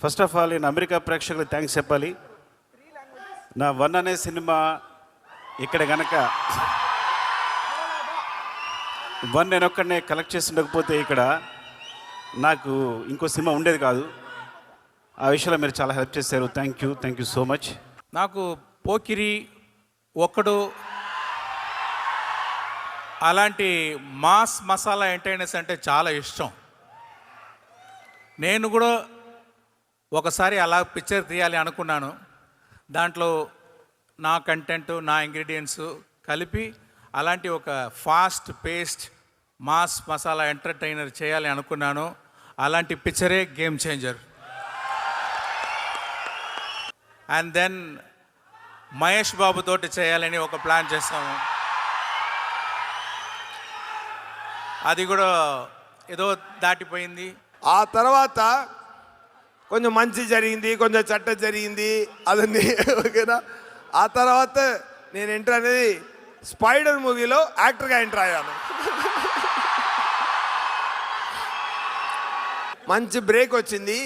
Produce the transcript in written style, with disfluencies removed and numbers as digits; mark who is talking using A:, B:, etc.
A: First of all నేను America ప్రేక్షకులకు thanks చెప్పాలి. నా 1 అనే సినిమా ఇక్కడ కనుక 1 నేను ఒక్కడనే కలెక్ట్ చేసి ఉండకపోతే ఇక్కడ నాకు ఇంకో సినిమా ఉండేది కాదు. ఆ విషయంలో మీరు చాలా హెల్ప్ చేశారు. Thank you so much.
B: నాకు పోకిరి ఒక్కడు అలాంటి మాస్ మసాలా ఎంటర్టైనర్స్ అంటే చాలా ఇష్టం. నేను కూడా ఒకసారి అలా పిక్చర్ తీయాలి అనుకున్నాను. దాంట్లో నా కంటెంట్, నా ఇంగ్రీడియంట్స్ కలిపి అలాంటి ఒక fast paced mass masala entertainer చేయాలి అనుకున్నాను. అలాంటి పిక్చరే Game Changer. And then Mahesh Babu తోటి చేయాలని ఒక ప్లాన్ చేస్తాము. అది కూడా ఏదో దాటిపోయింది.
C: ఆ తర్వాత కొంచెం మంచి జరిగింది, కొంచెం చెడ్డ జరిగింది, అదన్నీ ఓకేనా. ఆ తర్వాత నేను ఎంటర్ అనేది స్పైడర్ మూవీలో యాక్టర్గా ఎంటర్ అయ్యాను. మంచి బ్రేక్ వచ్చింది.